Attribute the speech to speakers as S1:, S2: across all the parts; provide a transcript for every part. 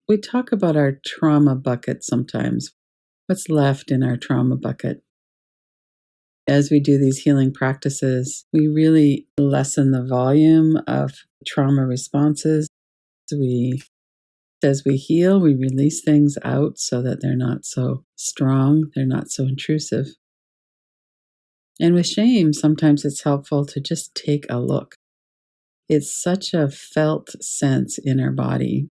S1: We talk about our trauma bucket sometimes, what's left in our trauma bucket. As we do these healing practices, we really lessen the volume of trauma responses. We, as we heal, we release things out so that they're not so strong, they're not so intrusive. And with shame, sometimes it's helpful to just take a look. It's such a felt sense in our body,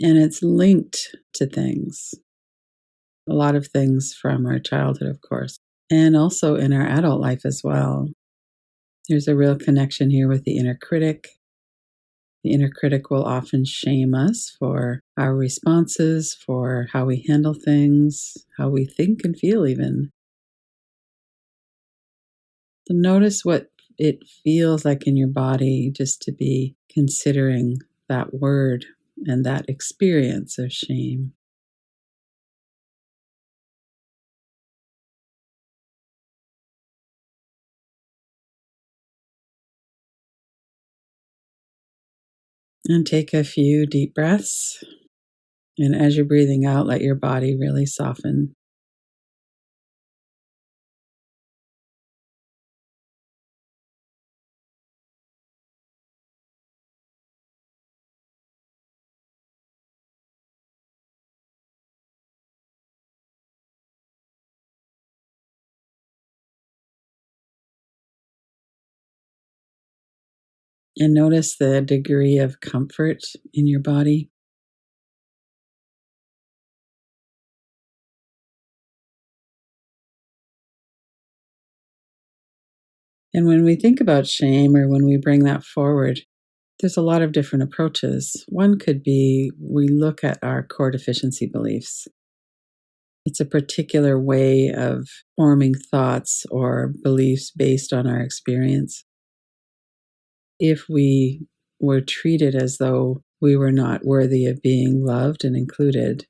S1: and it's linked to things, a lot of things from our childhood, of course, and also in our adult life as well. There's a real connection here with the inner critic. The inner critic will often shame us for our responses, for how we handle things, how we think and feel, even. So notice what it feels like in your body just to be considering that word and that experience of shame. And take a few deep breaths. And as you're breathing out, let your body really soften. And notice the degree of comfort in your body. And when we think about shame or when we bring that forward, there's a lot of different approaches. One could be we look at our core deficiency beliefs. It's a particular way of forming thoughts or beliefs based on our experience. If we were treated as though we were not worthy of being loved and included,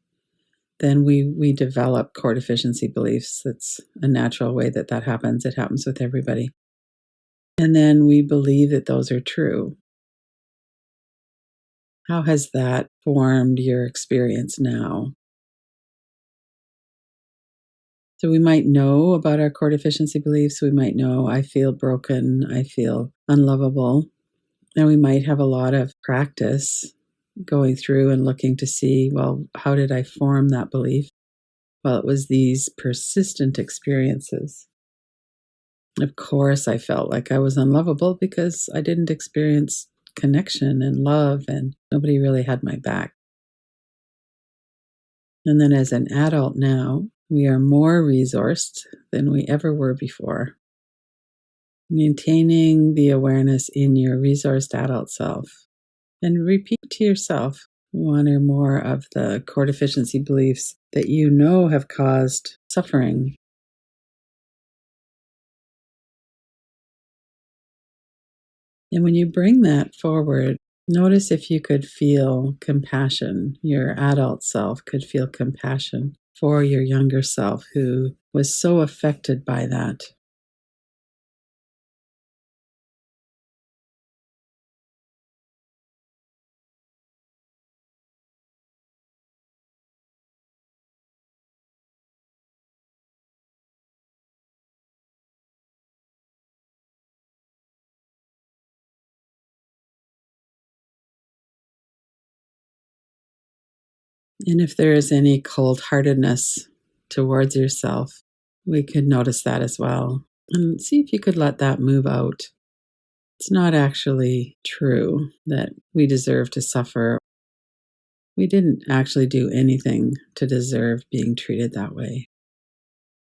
S1: then we develop core deficiency beliefs. That's a natural way that that happens. It happens with everybody. And then we believe that those are true. How has that formed your experience now? So we might know about our core deficiency beliefs. We might know I feel broken, I feel unlovable. And we might have a lot of practice going through and looking to see, well, how did I form that belief? Well, it was these persistent experiences. Of course, I felt like I was unlovable because I didn't experience connection and love, and nobody really had my back. And then as an adult now, we are more resourced than we ever were before. Maintaining the awareness in your resourced adult self. And repeat to yourself one or more of the core deficiency beliefs that you know have caused suffering. And when you bring that forward, notice if you could feel compassion. Your adult self could feel compassion for your younger self who was so affected by that. And if there is any cold heartedness towards yourself, we could notice that as well. And see if you could let that move out. It's not actually true that we deserve to suffer. We didn't actually do anything to deserve being treated that way.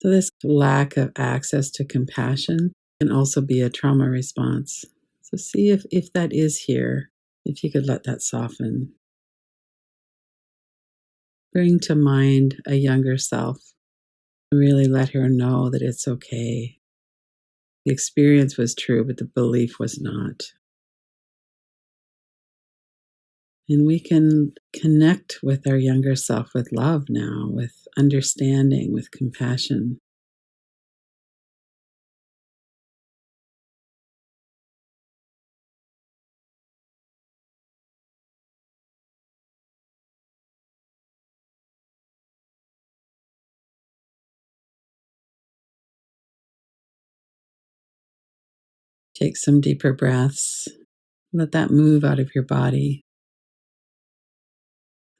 S1: So, this lack of access to compassion can also be a trauma response. So, see if that is here, if you could let that soften. Bring to mind a younger self. Really let her know that it's okay. The experience was true, but the belief was not. And we can connect with our younger self with love now, with understanding, with compassion. Take some deeper breaths. Let that move out of your body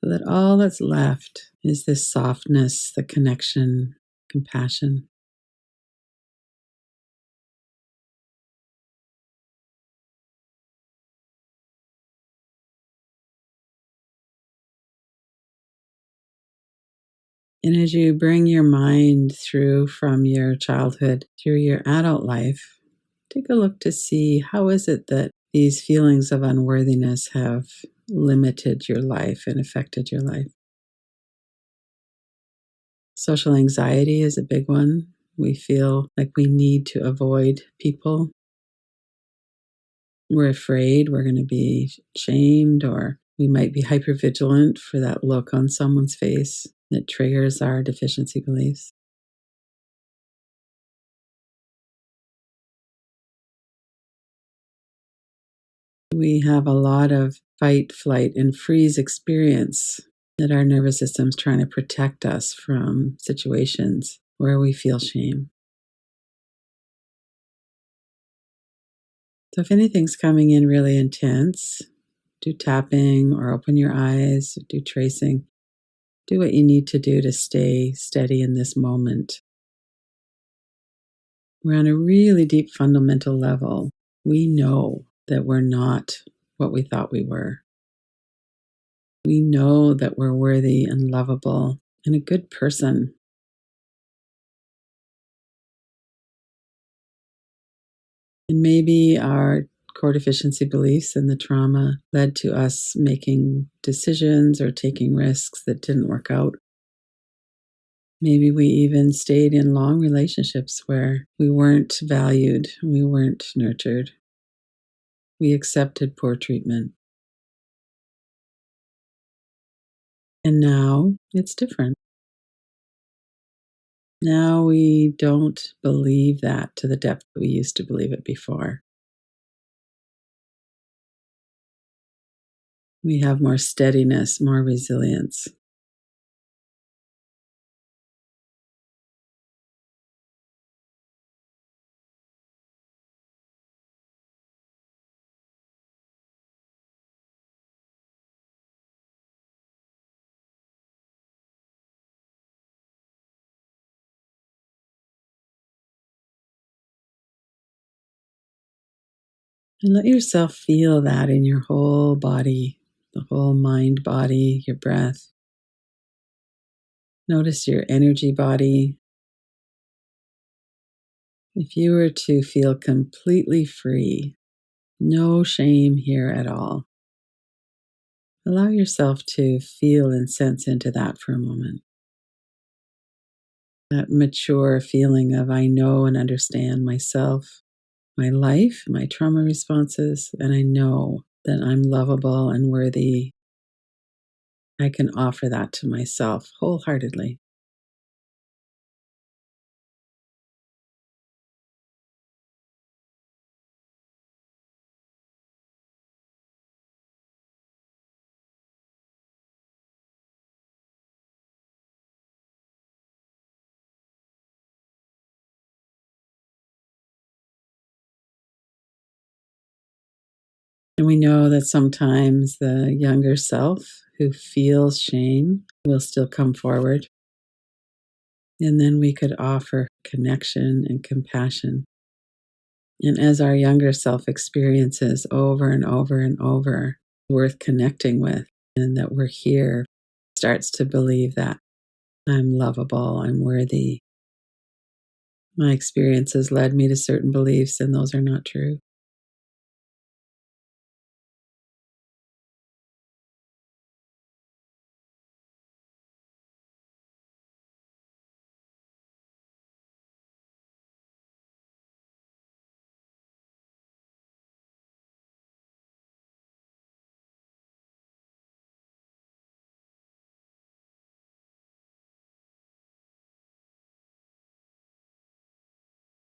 S1: so that all that's left is this softness, the connection, compassion. And as you bring your mind through from your childhood through your adult life, take a look to see how is it that these feelings of unworthiness have limited your life and affected your life. Social anxiety is a big one. We feel like we need to avoid people. We're afraid we're going to be shamed, or we might be hypervigilant for that look on someone's face that triggers our deficiency beliefs. We have a lot of fight, flight, and freeze experience that our nervous system's trying to protect us from situations where we feel shame. So if anything's coming in really intense, do tapping or open your eyes, do tracing. Do what you need to do to stay steady in this moment. We're on a really deep fundamental level. We know that we're not what we thought we were. We know that we're worthy and lovable and a good person. And maybe our core deficiency beliefs and the trauma led to us making decisions or taking risks that didn't work out. Maybe we even stayed in long relationships where we weren't valued, we weren't nurtured, we accepted poor treatment. And now it's different. Now we don't believe that to the depth that we used to believe it before. We have more steadiness, more resilience. And let yourself feel that in your whole body, the whole mind body, your breath. Notice your energy body. If you were to feel completely free, no shame here at all, allow yourself to feel and sense into that for a moment. That mature feeling of I know and understand myself, my life, my trauma responses, and I know that I'm lovable and worthy. I can offer that to myself wholeheartedly. And we know that sometimes the younger self who feels shame will still come forward. And then we could offer connection and compassion. And as our younger self experiences over and over and over, worth connecting with, and that we're here, starts to believe that I'm lovable, I'm worthy. My experiences led me to certain beliefs, and those are not true.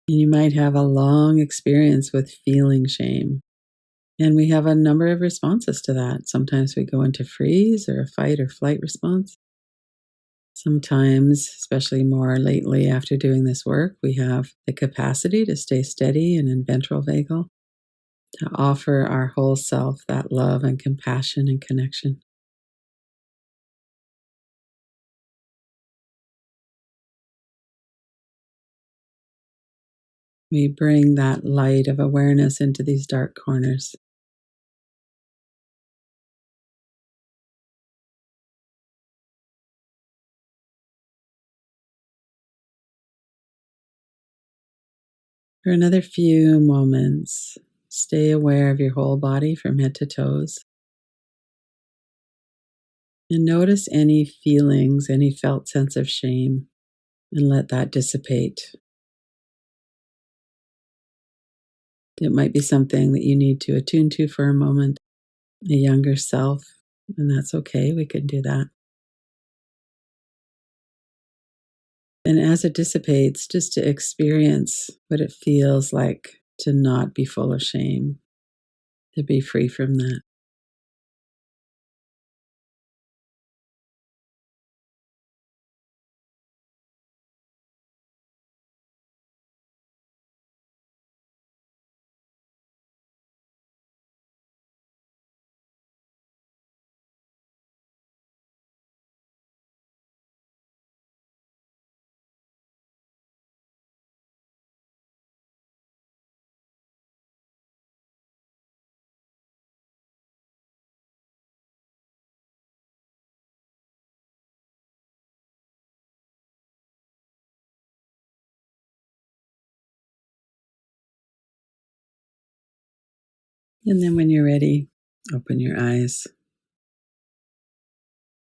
S1: And you might have a long experience with feeling shame. And we have a number of responses to that. Sometimes we go into freeze or a fight or flight response. Sometimes, especially more lately after doing this work, we have the capacity to stay steady and in ventral vagal. to offer our whole self that love and compassion and connection. We bring that light of awareness into these dark corners. For another few moments, stay aware of your whole body from head to toes. And notice any feelings, any felt sense of shame, and let that dissipate. It might be something that you need to attune to for a moment, a younger self, and that's okay. We can do that. And as it dissipates, just to experience what it feels like to not be full of shame, to be free from that. And then when you're ready, open your eyes.